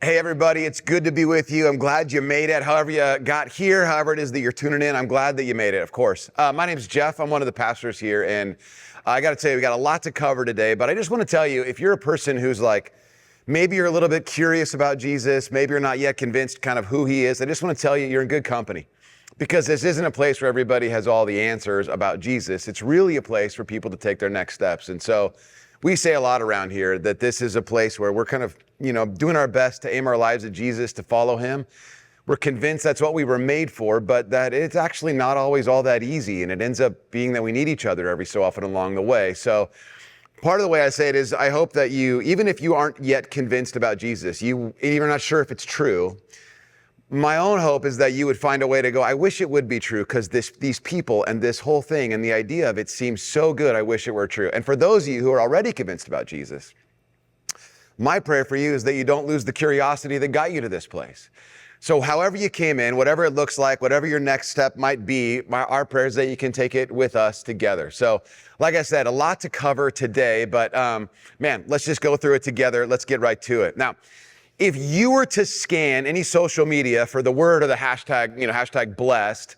Hey everybody, it's good to be with you. I'm glad you made it. However you got here, however it is that you're tuning in, I'm glad that you made it, of course. My name's Jeff. I'm one of the pastors here, and I got to tell you, we got a lot to cover today, but I just want to tell you, if you're a person who's like, maybe you're a little bit curious about Jesus, maybe you're not yet convinced kind of who he is, I just want to tell you, you're in good company. Because this isn't a place where everybody has all the answers about Jesus. It's really a place for people to take their next steps. And so we say a lot around here that this is a place where we're kind of, doing our best to aim our lives at Jesus, to follow him. We're convinced that's what we were made for, but that it's actually not always all that easy. And it ends up being that we need each other every so often along the way. So part of the way I say it is I hope that you, even if you aren't yet convinced about Jesus, you're not sure if it's true, my own hope is that you would find a way to go, I wish it would be true because these people and this whole thing and the idea of it seems so good, I wish it were true. And for those of you who are already convinced about Jesus, my prayer for you is that you don't lose the curiosity that got you to this place. So however you came in, whatever it looks like, whatever your next step might be, our prayer is that you can take it with us together. So like I said, a lot to cover today, but let's just go through it together. Let's get right to it. Now, if you were to scan any social media for the word or the hashtag blessed,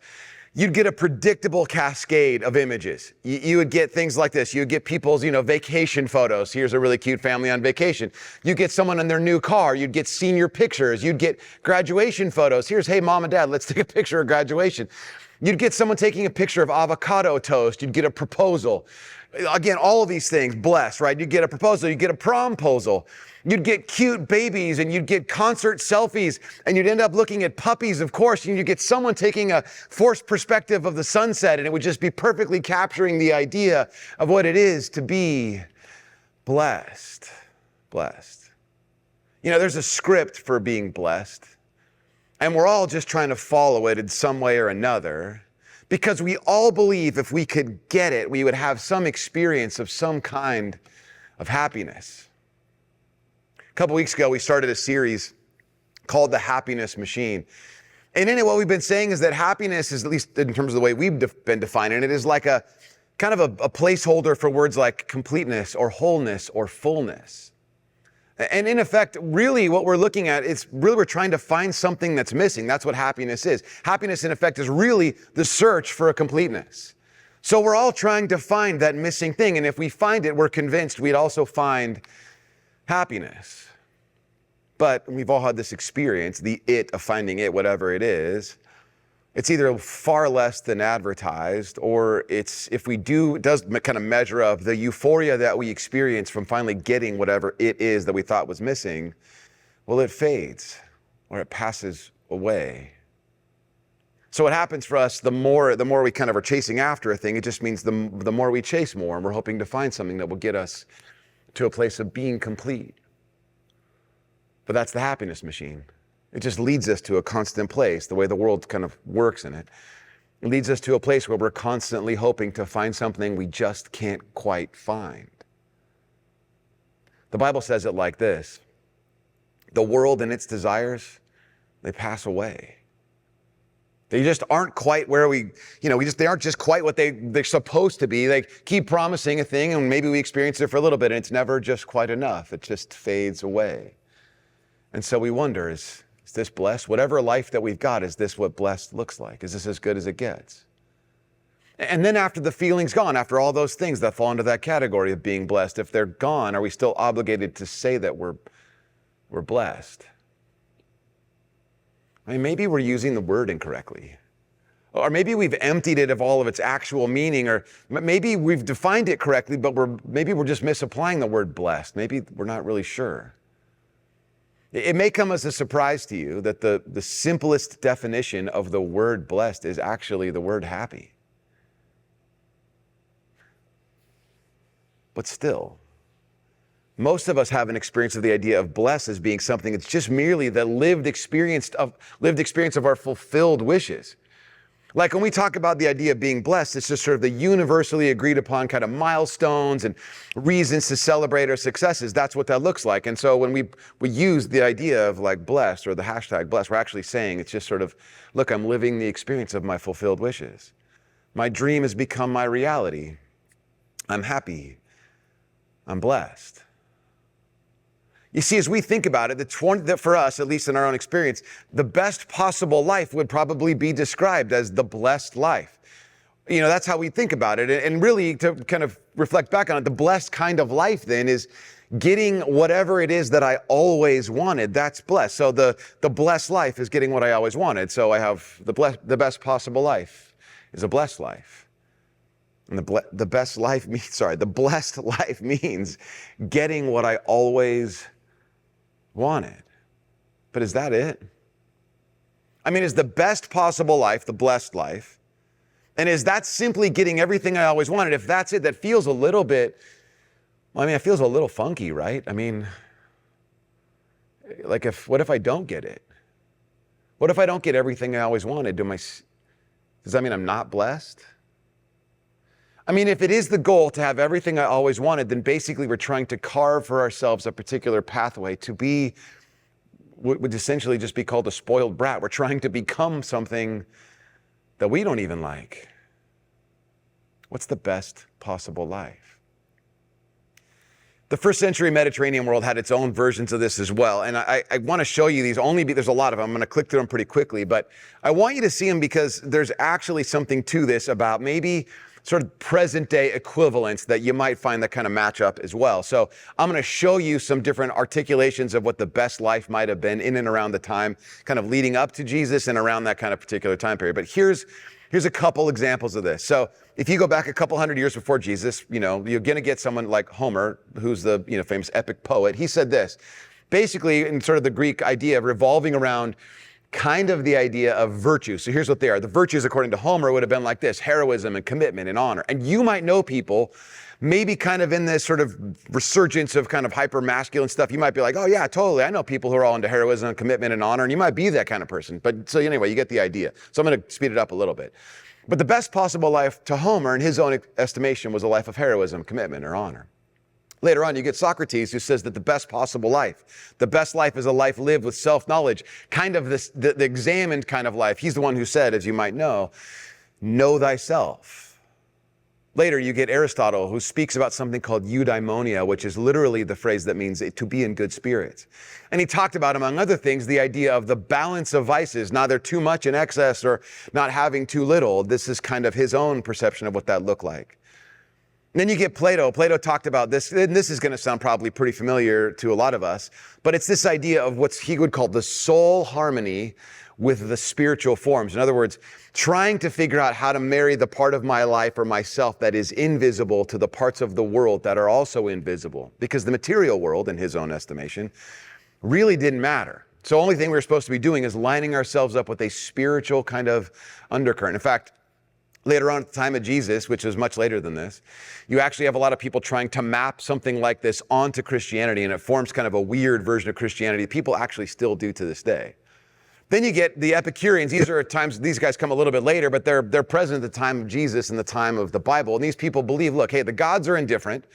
you'd get a predictable cascade of images. You would get things like this. You would get people's, vacation photos. Here's a really cute family on vacation. You get someone in their new car. You'd get senior pictures. You'd get graduation photos. Here's, hey, mom and dad, let's take a picture of graduation. You'd get someone taking a picture of avocado toast. You'd get a proposal. Again, all of these things, blessed, right? You'd get a proposal. You'd get a promposal. You'd get cute babies and you'd get concert selfies and you'd end up looking at puppies, of course, and you'd get someone taking a forced perspective of the sunset and it would just be perfectly capturing the idea of what it is to be blessed. Blessed. There's a script for being blessed and we're all just trying to follow it in some way or another because we all believe if we could get it, we would have some experience of some kind of happiness. A couple weeks ago, we started a series called The Happiness Machine. And in it, what we've been saying is that happiness is, at least in terms of the way we've been defining it, is like a kind of a placeholder for words like completeness or wholeness or fullness. And in effect, really what we're looking at is really we're trying to find something that's missing. That's what happiness is. Happiness, in effect, is really the search for a completeness. So we're all trying to find that missing thing. And if we find it, we're convinced we'd also find happiness. But we've all had this experience, the it of finding it, whatever it is. It's either far less than advertised, or it does kind of measure up the euphoria that we experience from finally getting whatever it is that we thought was missing. Well, it fades or it passes away. So what happens for us, the more we kind of are chasing after a thing, it just means the more we chase more, and we're hoping to find something that will get us to a place of being complete. But that's the happiness machine. It just leads us to a constant place, the way the world kind of works in it. It leads us to a place where we're constantly hoping to find something we just can't quite find. The Bible says it like this: the world and its desires, they pass away. They just aren't quite where they aren't just quite what they're supposed to be. They keep promising a thing and maybe we experience it for a little bit and it's never just quite enough. It just fades away. And so we wonder, is this blessed? Whatever life that we've got, is this what blessed looks like? Is this as good as it gets? And then after the feeling's gone, after all those things that fall into that category of being blessed, if they're gone, are we still obligated to say that we're blessed? I mean, maybe we're using the word incorrectly. Or maybe we've emptied it of all of its actual meaning, or maybe we've defined it correctly, but maybe we're just misapplying the word blessed. Maybe we're not really sure. It may come as a surprise to you that the simplest definition of the word blessed is actually the word happy. But still, most of us have an experience of the idea of blessed as being something that's just merely the lived experience of our fulfilled wishes. Like when we talk about the idea of being blessed, it's just sort of the universally agreed upon kind of milestones and reasons to celebrate our successes. That's what that looks like. And so when we use the idea of like blessed or the hashtag blessed, we're actually saying it's just sort of, look, I'm living the experience of my fulfilled wishes. My dream has become my reality. I'm happy. I'm blessed. You see, as we think about it, that for us, at least in our own experience, the best possible life would probably be described as the blessed life. You know, that's how we think about it. And really, to kind of reflect back on it, the blessed kind of life then is getting whatever it is that I always wanted. That's blessed. So the blessed life is getting what I always wanted. So I have the best possible life is a blessed life. And the blessed life means getting what I always wanted. But is that it? I mean, is the best possible life the blessed life? And is that simply getting everything I always wanted? If that's it, that feels a little bit, it feels a little funky, right? I mean, what if I don't get it? What if I don't get everything I always wanted? Does that mean I'm not blessed? I mean, if it is the goal to have everything I always wanted, then basically we're trying to carve for ourselves a particular pathway to be what would essentially just be called a spoiled brat. We're trying to become something that we don't even like. What's the best possible life? The first century Mediterranean world had its own versions of this as well. And I want to show you these there's a lot of them. I'm going to click through them pretty quickly, but I want you to see them because there's actually something to this about maybe sort of present day equivalents that you might find that kind of match up as well. So I'm going to show you some different articulations of what the best life might have been in and around the time kind of leading up to Jesus and around that kind of particular time period. But here's a couple examples of this. So if you go back a couple hundred years before Jesus, you're going to get someone like Homer, who's the famous epic poet. He said this, basically in sort of the Greek idea of revolving around kind of the idea of virtue. So here's what they are. The virtues, according to Homer, would have been like this: heroism and commitment and honor. And you might know people maybe kind of in this sort of resurgence of kind of hyper-masculine stuff. You might be like, oh yeah, totally. I know people who are all into heroism and commitment and honor, and you might be that kind of person. But so anyway, you get the idea. So I'm going to speed it up a little bit. But the best possible life to Homer, in his own estimation, was a life of heroism, commitment, or honor. Later on, you get Socrates, who says that the best possible life, the best life is a life lived with self-knowledge, kind of the examined kind of life. He's the one who said, as you might know thyself. Later, you get Aristotle, who speaks about something called eudaimonia, which is literally the phrase that means to be in good spirits. And he talked about, among other things, the idea of the balance of vices, neither too much in excess or not having too little. This is kind of his own perception of what that looked like. And then you get Plato. Plato talked about this, and this is going to sound probably pretty familiar to a lot of us, but it's this idea of what he would call the soul harmony with the spiritual forms. In other words, trying to figure out how to marry the part of my life or myself that is invisible to the parts of the world that are also invisible. Because the material world, in his own estimation, really didn't matter. So the only thing we were supposed to be doing is lining ourselves up with a spiritual kind of undercurrent. In fact, later on at the time of Jesus, which was much later than this, you actually have a lot of people trying to map something like this onto Christianity, and it forms kind of a weird version of Christianity people actually still do to this day. Then you get the Epicureans. These guys come a little bit later, but they're present at the time of Jesus and the time of the Bible. And these people believe, look, hey, the gods are indifferent.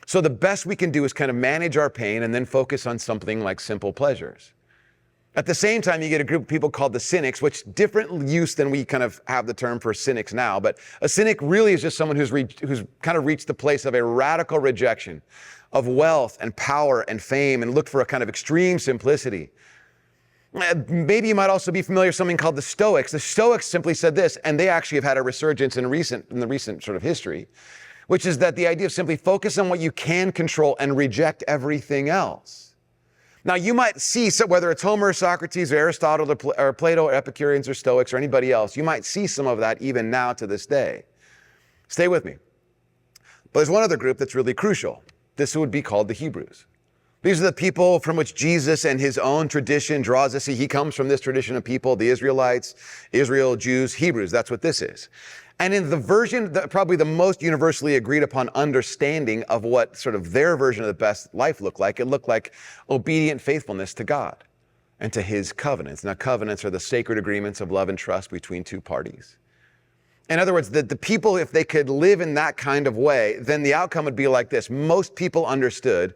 So the best we can do is kind of manage our pain and then focus on something like simple pleasures. At the same time, you get a group of people called the cynics, which different use than we kind of have the term for cynics now. But a cynic really is just someone who's kind of reached the place of a radical rejection of wealth and power and fame and looked for a kind of extreme simplicity. Maybe you might also be familiar with something called the Stoics. The Stoics simply said this, and they actually have had a resurgence in the recent sort of history, which is that the idea of simply focus on what you can control and reject everything else. Now, you might see, whether it's Homer, Socrates, or Aristotle, or Plato, or Epicureans, or Stoics, or anybody else, you might see some of that even now to this day. Stay with me. But there's one other group that's really crucial. This would be called the Hebrews. These are the people from which Jesus and his own tradition draws us. He comes from this tradition of people, the Israelites, Israel, Jews, Hebrews. That's what this is. And in the version, probably the most universally agreed upon understanding of what sort of their version of the best life looked like, it looked like obedient faithfulness to God and to his covenants. Now, covenants are the sacred agreements of love and trust between two parties. In other words, the people, if they could live in that kind of way, then the outcome would be like this. Most people understood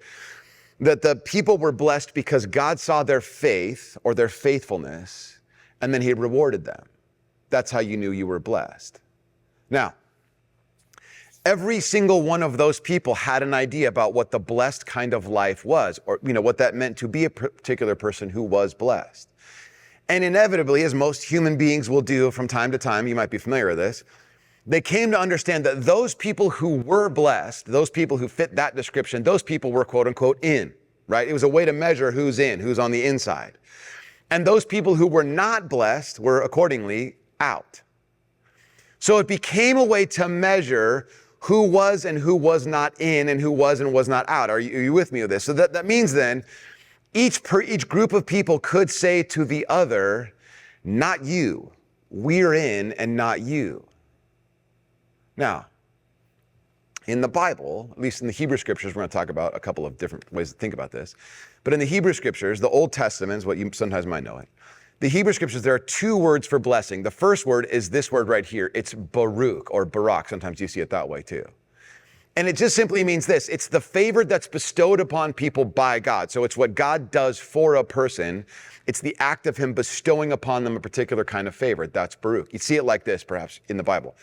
that the people were blessed because God saw their faith or their faithfulness, and then he rewarded them. That's how you knew you were blessed. Now, Every single one of those people had an idea about what the blessed kind of life was, or what that meant to be a particular person who was blessed. And inevitably, as most human beings will do from time to time, you might be familiar with this, they came to understand that those people who were blessed, those people who fit that description, those people were quote unquote in, right? It was a way to measure who's in, who's on the inside. And those people who were not blessed were accordingly out. So it became a way to measure who was and who was not in and who was and was not out. Are you with me with this? So that means then each group of people could say to the other, not you, we're in and not you. Now, in the Bible, at least in the Hebrew scriptures, we're going to talk about a couple of different ways to think about this. But in the Hebrew scriptures, the Old Testament is what you sometimes might know it. The Hebrew scriptures, there are two words for blessing. The first word is this word right here. It's Baruch or Barak. Sometimes you see it that way too. And it just simply means this. It's the favor that's bestowed upon people by God. So it's what God does for a person. It's the act of him bestowing upon them a particular kind of favor. That's Baruch. You see it like this, perhaps, in the Bible.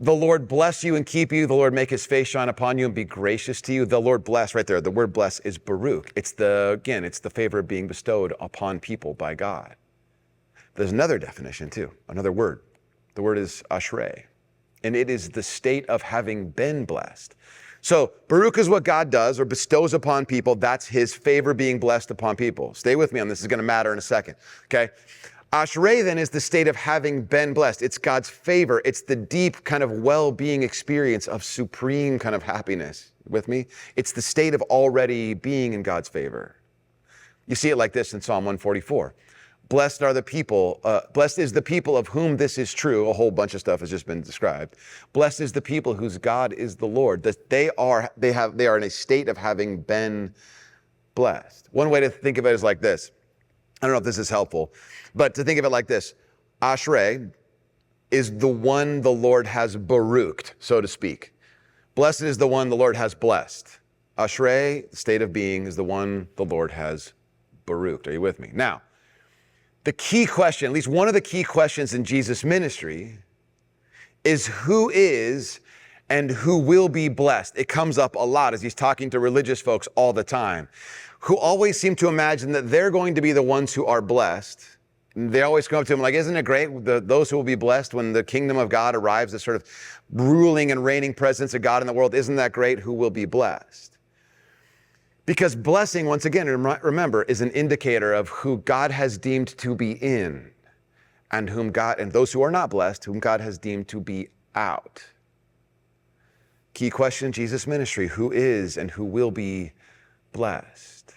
The Lord bless you and keep you. The Lord make his face shine upon you and be gracious to you. The Lord bless, right there. The word bless is Baruch. It's the favor being bestowed upon people by God. There's another definition too, another word. The word is ashrei, and it is the state of having been blessed. So Baruch is what God does or bestows upon people. That's his favor being blessed upon people. Stay with me on this. It's going to matter in a second, okay? Ashrei then is the state of having been blessed. It's God's favor. It's the deep kind of well-being experience of supreme kind of happiness. With me? It's the state of already being in God's favor. You see it like this in Psalm 144. Blessed are the people, blessed is the people of whom this is true. A whole bunch of stuff has just been described. Blessed is the people whose God is the Lord. That they are in a state of having been blessed. One way to think of it is like this. I don't know if this is helpful, but to think of it like this. Ashrei is the one the Lord has baruched, so to speak. Blessed is the one the Lord has blessed. Ashrei, the state of being, is the one the Lord has baruched. Are you with me? Now, the key question, at least one of the key questions in Jesus' ministry, is who is and who will be blessed. It comes up a lot as he's talking to religious folks all the time, who always seem to imagine that they're going to be the ones who are blessed. And they always come up to him like, isn't it great, those who will be blessed when the kingdom of God arrives, the sort of ruling and reigning presence of God in the world, isn't that great, who will be blessed? Because blessing, once again, remember, is an indicator of who God has deemed to be in and those who are not blessed, whom God has deemed to be out. Key question in Jesus' ministry, who is and who will be blessed?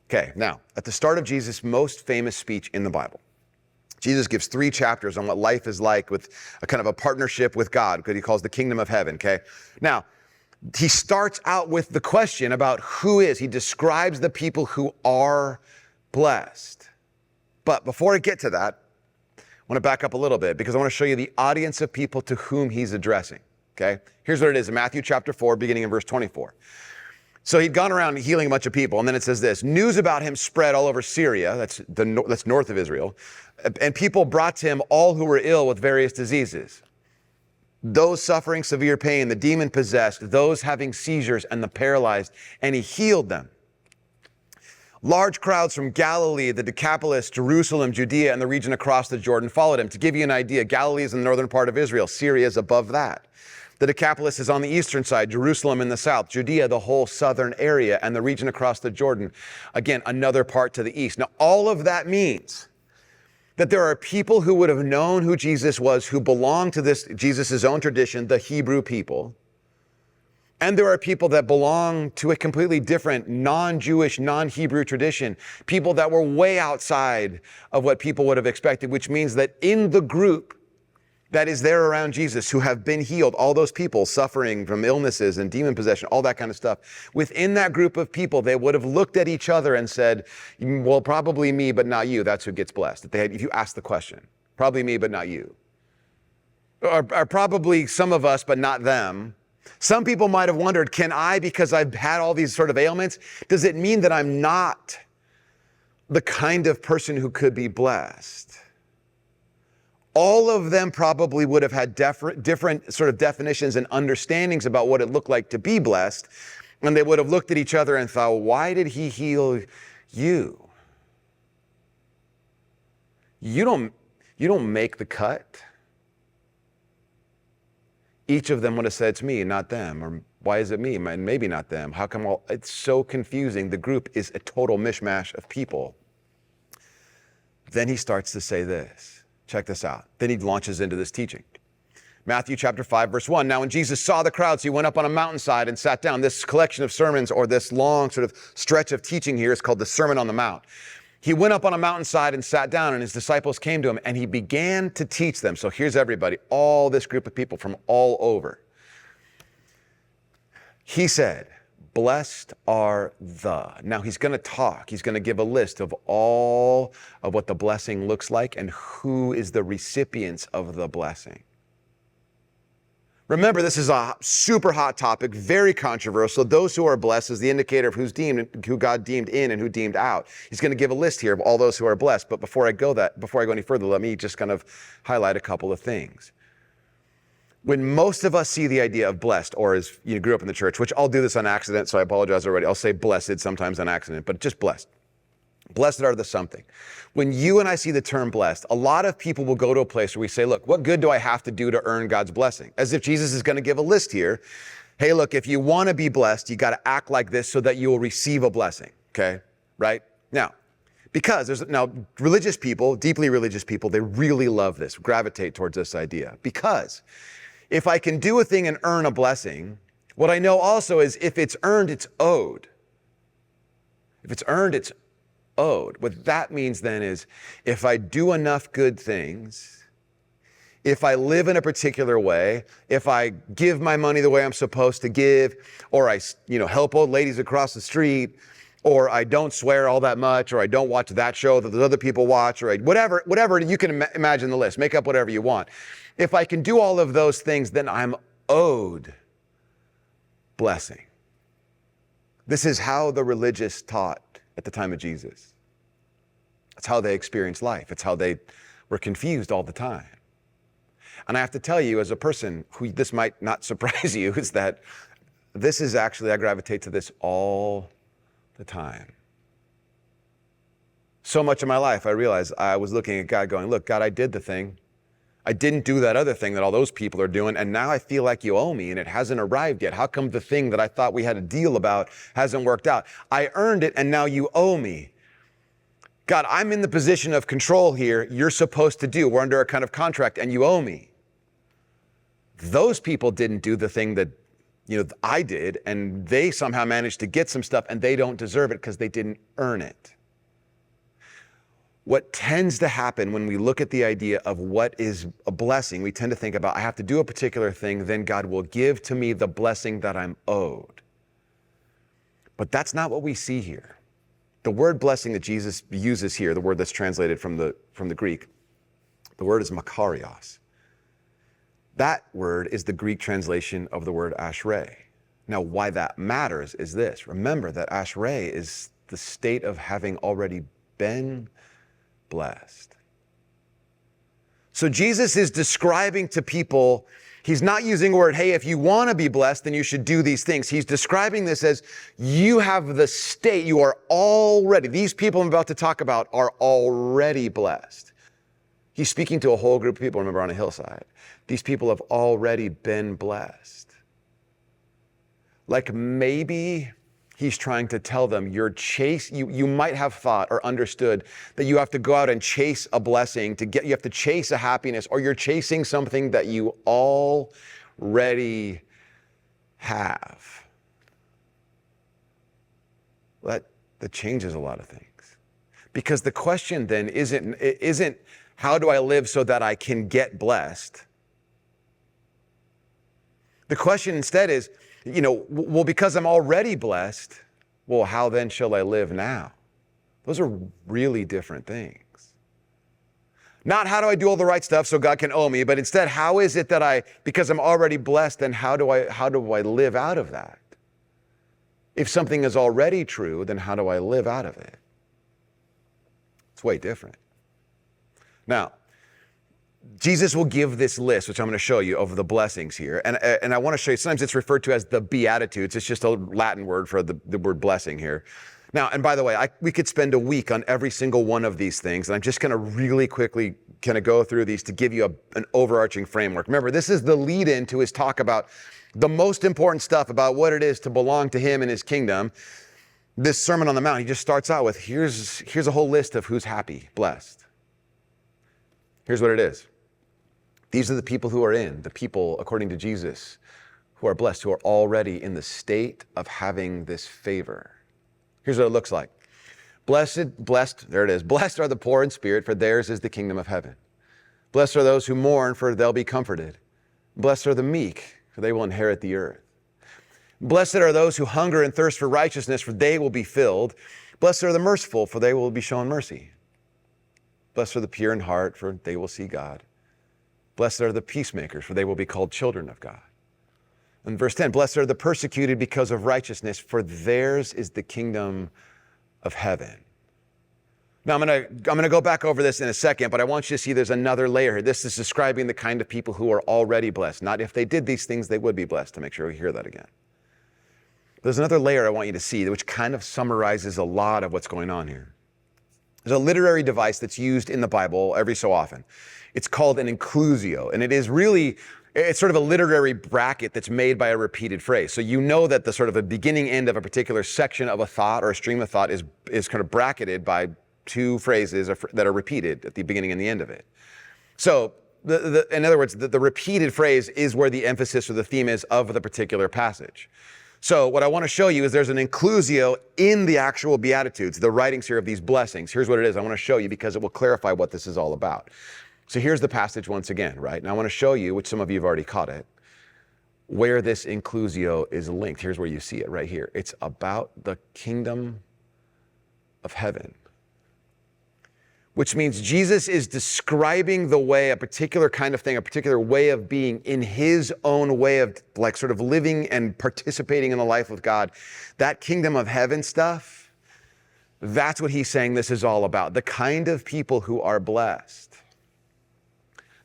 Okay, now, at the start of Jesus' most famous speech in the Bible, Jesus gives 3 chapters on what life is like with a kind of a partnership with God, because he calls the kingdom of heaven, okay? Now, he starts out with the question about who is. He describes the people who are blessed. But before I get to that, I want to back up a little bit because I want to show you the audience of people to whom he's addressing, okay? Here's what it is in Matthew chapter 4, beginning in verse 24. So he'd gone around healing a bunch of people, and then it says this, news about him spread all over Syria, that's north of Israel, and people brought to him all who were ill with various diseases. Those suffering severe pain, the demon-possessed, those having seizures, and the paralyzed, and he healed them. Large crowds from Galilee, the Decapolis, Jerusalem, Judea, and the region across the Jordan followed him. To give you an idea, Galilee is in the northern part of Israel. Syria is above that. The Decapolis is on the eastern side, Jerusalem in the south, Judea, the whole southern area, and the region across the Jordan, again, another part to the east. Now, all of that means that there are people who would have known who Jesus was, who belong to this, Jesus' own tradition, the Hebrew people. And there are people that belong to a completely different, non-Jewish, non-Hebrew tradition, people that were way outside of what people would have expected, which means that in the group that is there around Jesus who have been healed, all those people suffering from illnesses and demon possession, all that kind of stuff. Within that group of people, they would have looked at each other and said, well, probably me, but not you. That's who gets blessed. If you ask the question, probably me, but not you. Or probably some of us, but not them. Some people might have wondered, can I, because I've had all these sort of ailments, does it mean that I'm not the kind of person who could be blessed? All of them probably would have had different sort of definitions and understandings about what it looked like to be blessed. And they would have looked at each other and thought, why did he heal you? You don't make the cut. Each of them would have said, it's me, not them. Or why is it me? And maybe not them. How come it's so confusing. The group is a total mishmash of people. Then he starts to say this. Check this out. Then he launches into this teaching. Matthew chapter 5, verse 1. Now when Jesus saw the crowds, he went up on a mountainside and sat down. This collection of sermons, or this long sort of stretch of teaching here, is called the Sermon on the Mount. He went up on a mountainside and sat down, and his disciples came to him, and he began to teach them. So here's everybody, all this group of people from all over. He said, blessed are the. Now he's going to talk. He's going to give a list of all of what the blessing looks like and who is the recipients of the blessing. Remember, this is a super hot topic, very controversial. Those who are blessed is the indicator of who God deemed in and who deemed out. He's going to give a list here of all those who are blessed. But before I go any further, let me just kind of highlight a couple of things. When most of us see the idea of blessed, or as you grew up in the church, which I'll do this on accident, so I apologize already. I'll say blessed sometimes on accident, but just blessed. Blessed are the something. When you and I see the term blessed, a lot of people will go to a place where we say, look, what good do I have to do to earn God's blessing? As if Jesus is going to give a list here. Hey, look, if you want to be blessed, you got to act like this so that you will receive a blessing. Okay? Right? Now, because religious people, deeply religious people, they really love this, gravitate towards this idea. Because if I can do a thing and earn a blessing, what I know also is if it's earned, it's owed. If it's earned, it's owed. What that means then is if I do enough good things, if I live in a particular way, if I give my money the way I'm supposed to give, or I help old ladies across the street, or I don't swear all that much, or I don't watch that show that the other people watch, or whatever you can imagine the list, make up whatever you want. If I can do all of those things, then I'm owed blessing. This is how the religious taught at the time of Jesus. It's how they experienced life. It's how they were confused all the time. And I have to tell you, as a person who this might not surprise you, is that this is actually, I gravitate to this all the time. So much of my life, I realized I was looking at God going, look, God, I did the thing. I didn't do that other thing that all those people are doing, and now I feel like you owe me, and it hasn't arrived yet. How come the thing that I thought we had a deal about hasn't worked out? I earned it, and now you owe me. God, I'm in the position of control here. You're supposed to do. We're under a kind of contract, and you owe me. Those people didn't do the thing that I did, and they somehow managed to get some stuff, and they don't deserve it because they didn't earn it. What tends to happen when we look at the idea of what is a blessing, we tend to think about, I have to do a particular thing, then God will give to me the blessing that I'm owed. But that's not what we see here. The word blessing that Jesus uses here, the word that's translated from the Greek, the word is makarios. That word is the Greek translation of the word ashrei. Now, why that matters is this. Remember that ashrei is the state of having already been blessed. So Jesus is describing to people, he's not using the word, hey, if you want to be blessed, then you should do these things. He's describing this as you have the state, you are already, these people I'm about to talk about are already blessed. He's speaking to a whole group of people, remember, on a hillside. These people have already been blessed. Like maybe he's trying to tell them you might have thought or understood that you have to go out and chase a blessing you have to chase a happiness, or you're chasing something that you already have. That changes a lot of things. Because the question then isn't how do I live so that I can get blessed? The question instead is, well, because I'm already blessed, well, how then shall I live now? Those are really different things. Not how do I do all the right stuff so God can owe me, but instead, how is it that because I'm already blessed, then how do I live out of that? If something is already true, then how do I live out of it? It's way different. Now, Jesus will give this list, which I'm going to show you, of the blessings here. And I want to show you, sometimes it's referred to as the Beatitudes. It's just a Latin word for the word blessing here. Now, and by the way, we could spend a week on every single one of these things, and I'm just going to really quickly kind of go through these to give you an overarching framework. Remember, this is the lead-in to his talk about the most important stuff about what it is to belong to him and his kingdom. This Sermon on the Mount, he just starts out with, here's a whole list of who's happy, blessed. Here's what it is. These are the people who are the people, according to Jesus, who are blessed, who are already in the state of having this favor. Here's what it looks like. Blessed, there it is. Blessed are the poor in spirit, for theirs is the kingdom of heaven. Blessed are those who mourn, for they'll be comforted. Blessed are the meek, for they will inherit the earth. Blessed are those who hunger and thirst for righteousness, for they will be filled. Blessed are the merciful, for they will be shown mercy. Blessed are the pure in heart, for they will see God. Blessed are the peacemakers, for they will be called children of God. In verse 10, blessed are the persecuted because of righteousness, for theirs is the kingdom of heaven. Now, I'm going to go back over this in a second, but I want you to see there's another layer here. This is describing the kind of people who are already blessed. Not if they did these things, they would be blessed, to make sure we hear that again. There's another layer I want you to see, which kind of summarizes a lot of what's going on here. There's a literary device that's used in the Bible every so often. It's called an inclusio, and it's sort of a literary bracket that's made by a repeated phrase. So you know that the sort of a beginning end of a particular section of a thought or a stream of thought is kind of bracketed by two phrases that are repeated at the beginning and the end of it. So in other words, the repeated phrase is where the emphasis or the theme is of the particular passage. So what I want to show you is there's an inclusio in the actual Beatitudes, the writings here of these blessings. Here's what it is. I want to show you because it will clarify what this is all about. So here's the passage once again, right? And I want to show you, which some of you have already caught it, where this inclusio is linked. Here's where you see it right here. It's about the kingdom of heaven, which means Jesus is describing the way, a particular kind of thing, a particular way of being in his own way of like sort of living and participating in the life of God. That kingdom of heaven stuff, that's what he's saying this is all about. The kind of people who are blessed.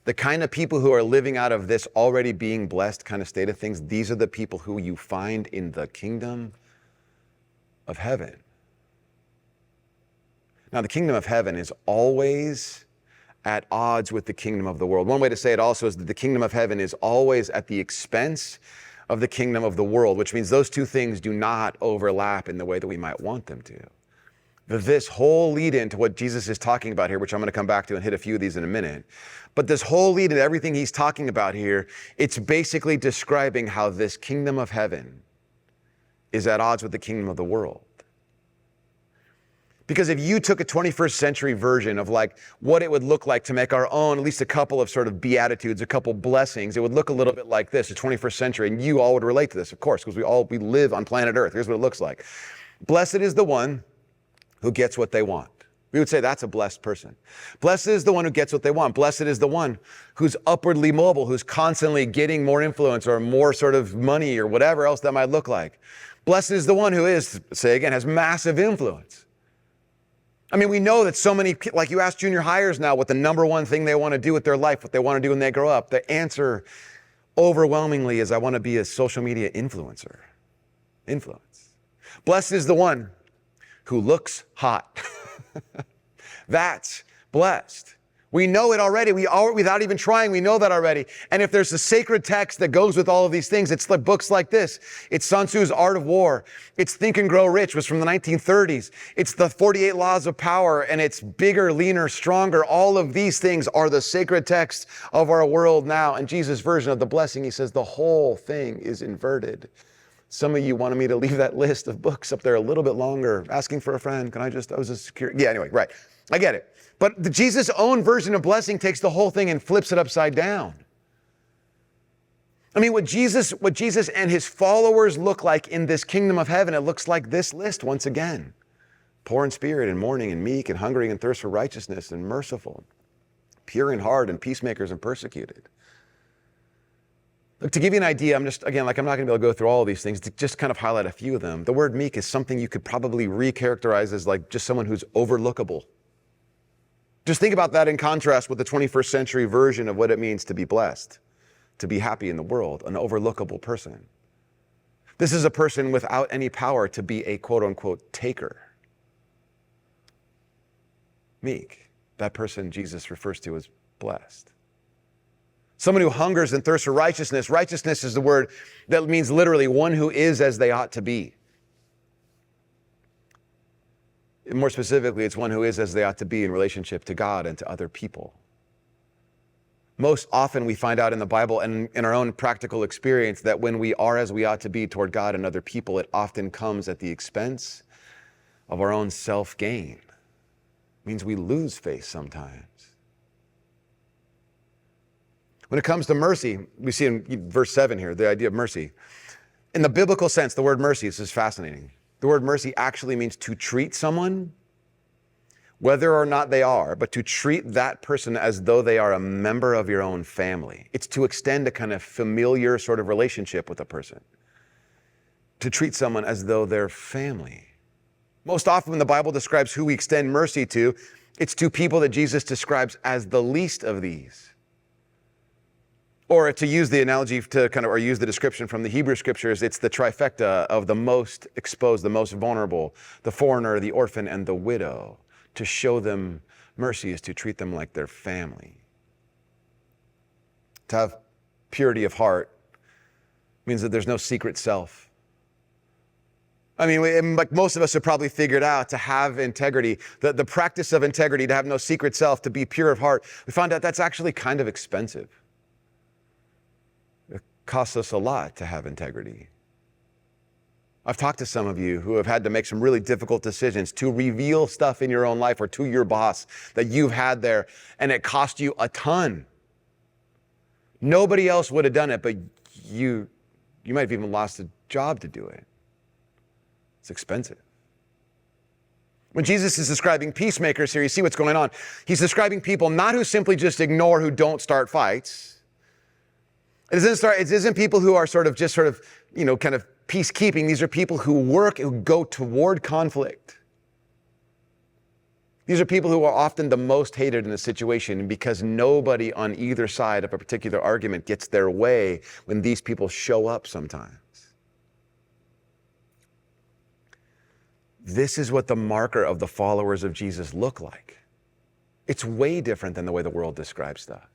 The kind of people who are living out of this already being blessed kind of state of things, these are the people who you find in the kingdom of heaven. Now, the kingdom of heaven is always at odds with the kingdom of the world. One way to say it also is that the kingdom of heaven is always at the expense of the kingdom of the world, which means those two things do not overlap in the way that we might want them to. This whole lead into what Jesus is talking about here, which I'm going to come back to and hit a few of these in a minute. But this whole lead into everything he's talking about here, it's basically describing how this kingdom of heaven is at odds with the kingdom of the world. Because if you took a 21st century version of like what it would look like to make our own, at least a couple of sort of beatitudes, a couple blessings, it would look a little bit like this, the 21st century. And you all would relate to this, of course, because we live on planet Earth. Here's what it looks like. Blessed is the one who gets what they want. We would say that's a blessed person. Blessed is the one who gets what they want. Blessed is the one who's upwardly mobile, who's constantly getting more influence or more sort of money or whatever else that might look like. Blessed is the one who has massive influence. I mean, we know that so many, like you ask junior hires now what the number one thing they want to do with their life, what they want to do when they grow up. The answer overwhelmingly is I want to be a social media influencer. Influence. Blessed is the one who looks hot. That's blessed. We know it already. Without even trying, we know that already. And if there's a sacred text that goes with all of these things, it's like books like this. It's Sun Tzu's Art of War. It's Think and Grow Rich, was from the 1930s. It's the 48 Laws of Power, and it's Bigger, Leaner, Stronger. All of these things are the sacred texts of our world now. And Jesus' version of the blessing, he says the whole thing is inverted. Some of you wanted me to leave that list of books up there a little bit longer. Asking for a friend. I was a security. Yeah, anyway, right. I get it. But Jesus' own version of blessing takes the whole thing and flips it upside down. I mean, what Jesus and his followers look like in this kingdom of heaven, it looks like this list once again. Poor in spirit and mourning and meek and hungering and thirst for righteousness and merciful, pure in heart and peacemakers and persecuted. Look, to give you an idea, I'm not going to be able to go through all of these things, to just kind of highlight a few of them. The word meek is something you could probably recharacterize as like just someone who's overlookable. Just think about that in contrast with the 21st century version of what it means to be blessed, to be happy in the world, an overlookable person. This is a person without any power to be a quote unquote taker. Meek. That person Jesus refers to as blessed. Someone who hungers and thirsts for righteousness. Righteousness is the word that means literally one who is as they ought to be. More specifically, it's one who is as they ought to be in relationship to God and to other people. Most often we find out in the Bible and in our own practical experience that when we are as we ought to be toward God and other people, it often comes at the expense of our own self-gain. It means we lose face sometimes. When it comes to mercy, we see in verse 7 here, the idea of mercy. In the biblical sense, the word mercy, this is fascinating. The word mercy actually means to treat someone, whether or not they are, but to treat that person as though they are a member of your own family. It's to extend a kind of familiar sort of relationship with a person. To treat someone as though they're family. Most often when the Bible describes who we extend mercy to, it's to people that Jesus describes as the least of these. Or to use the analogy or use the description from the Hebrew scriptures, it's the trifecta of the most exposed, the most vulnerable, the foreigner, the orphan, and the widow. To show them mercy is to treat them like their family. To have purity of heart means that there's no secret self. I mean, like most of us have probably figured out, to have integrity, the practice of integrity, to have no secret self, to be pure of heart, we found out that's actually kind of expensive. Costs us a lot to have integrity. I've talked to some of you who have had to make some really difficult decisions to reveal stuff in your own life or to your boss that you've had there, and it cost you a ton. Nobody else would have done it, but you might have even lost a job to do it. It's expensive. When Jesus is describing peacemakers here, you see what's going on. He's describing people not who simply just ignore, who don't start fights. It isn't people who are kind of peacekeeping. These are people who work, who go toward conflict. These are people who are often the most hated in a situation because nobody on either side of a particular argument gets their way when these people show up sometimes. This is what the marker of the followers of Jesus look like. It's way different than the way the world describes stuff.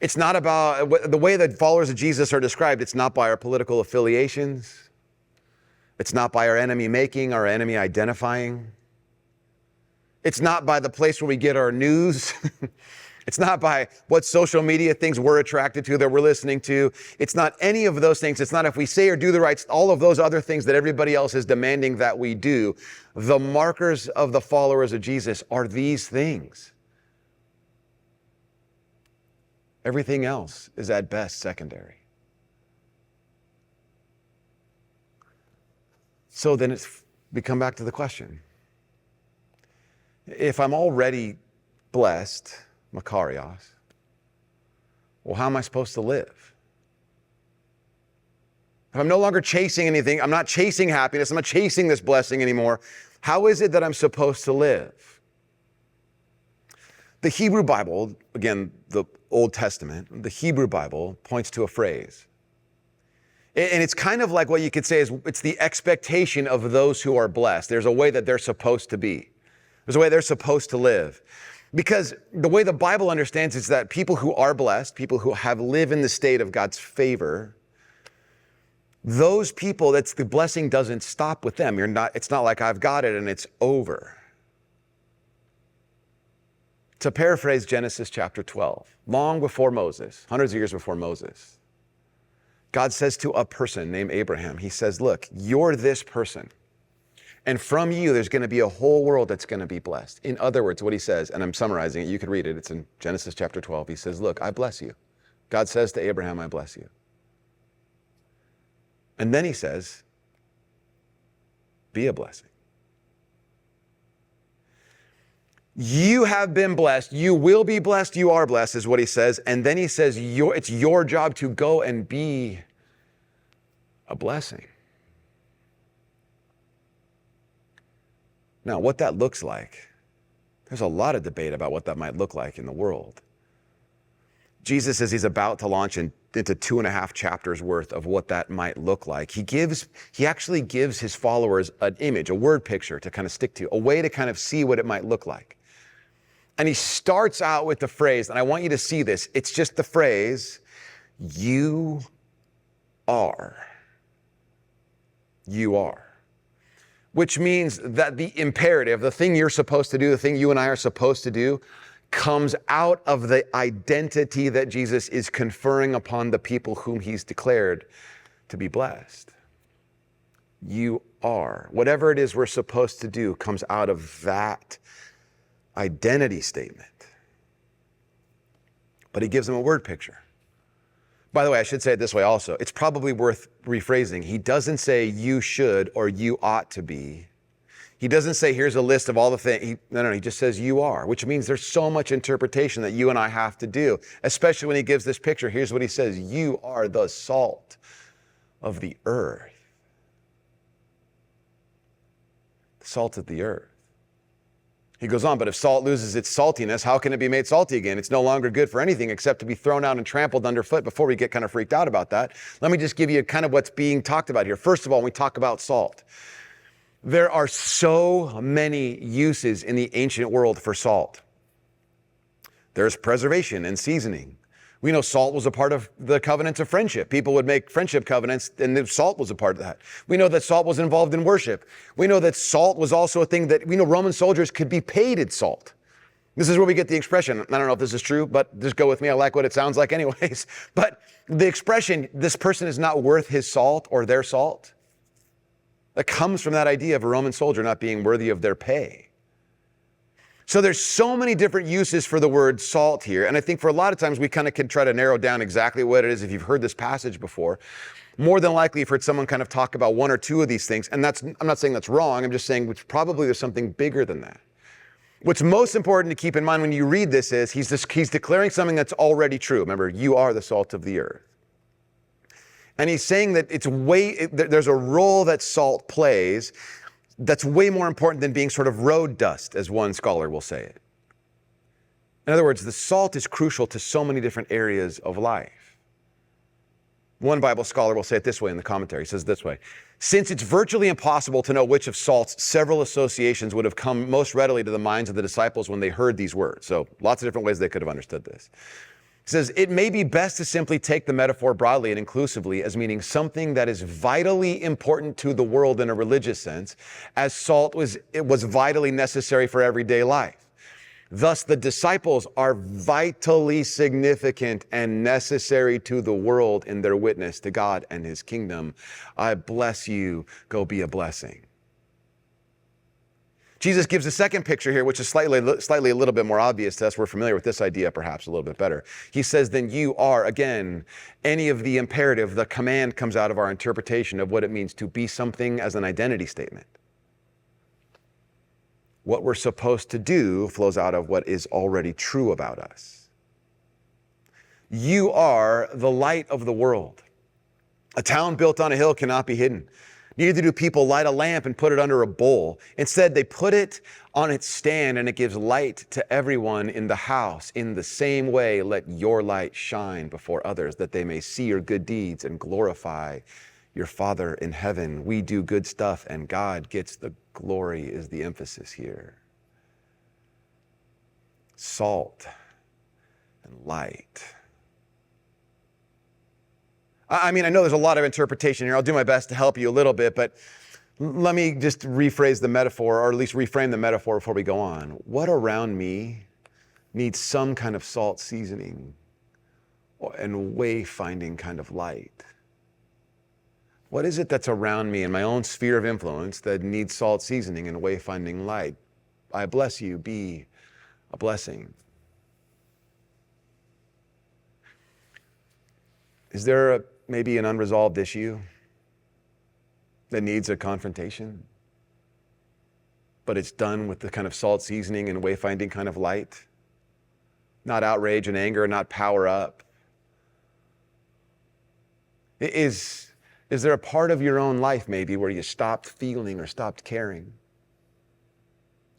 It's not about the way that followers of Jesus are described. It's not by our political affiliations. It's not by our enemy making, our enemy identifying. It's not by the place where we get our news. It's not by what social media things we're attracted to, that we're listening to. It's not any of those things. It's not if we say or do the right, all of those other things that everybody else is demanding that we do. The markers of the followers of Jesus are these things. Everything else is at best secondary. So then we come back to the question. If I'm already blessed, Makarios, well, how am I supposed to live? If I'm no longer chasing anything, I'm not chasing happiness, I'm not chasing this blessing anymore, how is it that I'm supposed to live? The Hebrew Bible, again, the Old Testament, the Hebrew Bible points to a phrase. And it's kind of like what you could say is it's the expectation of those who are blessed. There's a way that they're supposed to be. There's a way they're supposed to live. Because the way the Bible understands is that people who are blessed, people who have lived in the state of God's favor, those people, the blessing doesn't stop with them. It's not like I've got it and it's over. To paraphrase Genesis chapter 12, long before Moses, hundreds of years before Moses, God says to a person named Abraham, he says, look, you're this person. And from you, there's going to be a whole world that's going to be blessed. In other words, what he says, and I'm summarizing it, you can read it. It's in Genesis chapter 12. He says, look, I bless you. God says to Abraham, I bless you. And then he says, be a blessing. You have been blessed. You will be blessed. You are blessed is what he says. And then he says, it's your job to go and be a blessing. Now, what that looks like, There's a lot of debate about what that might look like in the world. Jesus says he's about to launch into 2.5 chapters worth of what that might look like. He actually gives his followers an image, a word picture to kind of stick to, a way to kind of see what it might look like. And he starts out with the phrase, and I want you to see this, it's just the phrase, you are. You are. Which means that the imperative, the thing you're supposed to do, the thing you and I are supposed to do, comes out of the identity that Jesus is conferring upon the people whom he's declared to be blessed. You are. Whatever it is we're supposed to do comes out of that identity statement. But he gives them a word picture. By the way, I should say it this way also. It's probably worth rephrasing. He doesn't say you should or you ought to be. He doesn't say, here's a list of all the things. No, he just says you are, which means there's so much interpretation that you and I have to do, especially when he gives this picture. Here's what he says, you are the salt of the earth. The salt of the earth. He goes on, but if salt loses its saltiness, how can it be made salty again? It's no longer good for anything except to be thrown out and trampled underfoot. Before we get kind of freaked out about that, let me just give you kind of what's being talked about here. First of all, when we talk about salt, there are so many uses in the ancient world for salt. There's preservation and seasoning. We know salt was a part of the covenants of friendship. People would make friendship covenants, and the salt was a part of that. We know that salt was involved in worship. We know that salt was also a thing that, we know Roman soldiers could be paid in salt. This is where we get the expression. I don't know if this is true, but just go with me. I like what it sounds like anyways. But the expression, this person is not worth his salt or their salt, that comes from that idea of a Roman soldier not being worthy of their pay. So there's so many different uses for the word salt here. And I think for a lot of times we kind of can try to narrow down exactly what it is if you've heard this passage before. More than likely you've heard someone kind of talk about one or two of these things. And I'm not saying that's wrong. I'm just saying probably there's something bigger than that. What's most important to keep in mind when you read this is he's declaring something that's already true. Remember, you are the salt of the earth. And he's saying that there's a role that salt plays that's way more important than being sort of road dust, as one scholar will say it. In other words, the salt is crucial to so many different areas of life. One Bible scholar will say it this way in the commentary. He says this way, since it's virtually impossible to know which of salt's several associations would have come most readily to the minds of the disciples when they heard these words. So lots of different ways they could have understood this. He says, it may be best to simply take the metaphor broadly and inclusively as meaning something that is vitally important to the world in a religious sense, as salt was vitally necessary for everyday life. Thus, the disciples are vitally significant and necessary to the world in their witness to God and his kingdom. I bless you. Go be a blessing. Jesus gives a second picture here, which is slightly a little bit more obvious to us. We're familiar with this idea perhaps a little bit better. He says, then you are, again, any of the imperative, the command comes out of our interpretation of what it means to be something as an identity statement. What we're supposed to do flows out of what is already true about us. You are the light of the world. A town built on a hill cannot be hidden. Neither do people light a lamp and put it under a bowl. Instead, they put it on its stand and it gives light to everyone in the house. In the same way, let your light shine before others that they may see your good deeds and glorify your Father in heaven. We do good stuff and God gets the glory is the emphasis here. Salt and light. I mean, I know there's a lot of interpretation here. I'll do my best to help you a little bit, but let me just rephrase the metaphor, or at least reframe the metaphor before we go on. What around me needs some kind of salt seasoning and wayfinding kind of light? What is it that's around me in my own sphere of influence that needs salt seasoning and wayfinding light? I bless you, be a blessing. Is there maybe an unresolved issue that needs a confrontation, but it's done with the kind of salt seasoning and wayfinding kind of light? Not outrage and anger, not power up. Is there a part of your own life maybe where you stopped feeling or stopped caring?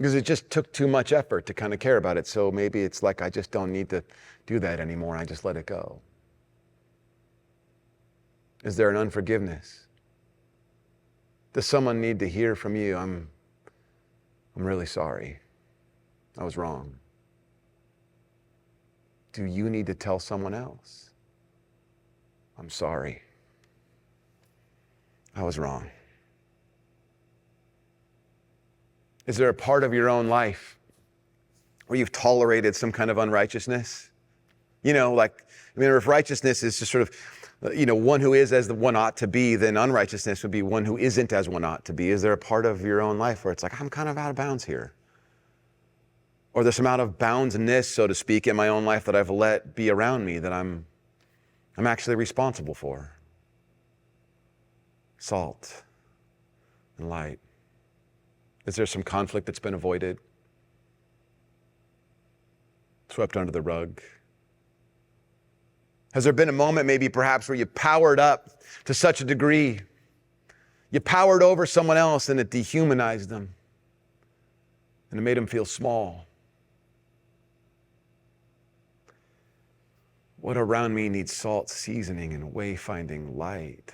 Because it just took too much effort to kind of care about it. So maybe it's like, I just don't need to do that anymore. I just let it go. Is there an unforgiveness? Does someone need to hear from you? I'm really sorry. I was wrong. Do you need to tell someone else? I'm sorry. I was wrong. Is there a part of your own life where you've tolerated some kind of unrighteousness? If righteousness is just sort of, one who is as the one ought to be, then unrighteousness would be one who isn't as one ought to be. Is there a part of your own life where it's like, I'm kind of out of bounds here? Or there's some out of boundsness, so to speak, in my own life that I've let be around me that I'm actually responsible for? Salt and light. Is there some conflict that's been avoided? Swept under the rug? Has there been a moment maybe perhaps where you powered up to such a degree, you powered over someone else and it dehumanized them and it made them feel small? What around me needs salt, seasoning, and wayfinding light?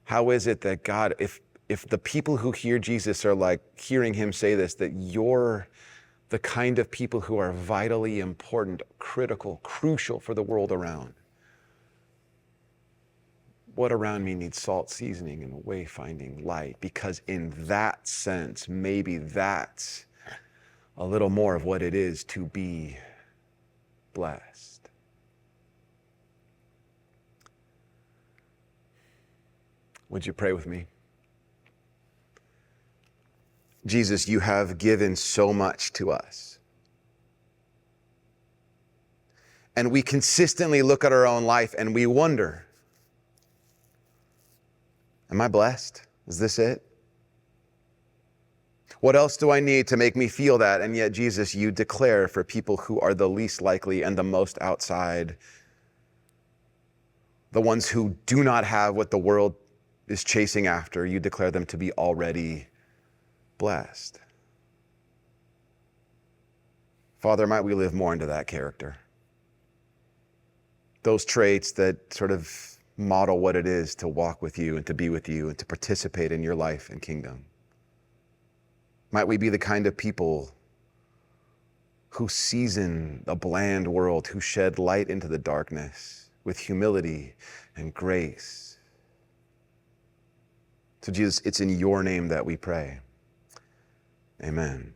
How is it that God, if the people who hear Jesus are like hearing him say this, that you're the kind of people who are vitally important, critical, crucial for the world around? What around me needs salt, seasoning, and wayfinding light? Because in that sense, maybe that's a little more of what it is to be blessed. Would you pray with me? Jesus, you have given so much to us. And we consistently look at our own life and we wonder, am I blessed? Is this it? What else do I need to make me feel that? And yet, Jesus, you declare for people who are the least likely and the most outside, the ones who do not have what the world is chasing after, you declare them to be already blessed. Father, might we live more into that character. Those traits that sort of model what it is to walk with you and to be with you and to participate in your life and kingdom. Might we be the kind of people who season a bland world, who shed light into the darkness with humility and grace. So Jesus, it's in your name that we pray. Amen.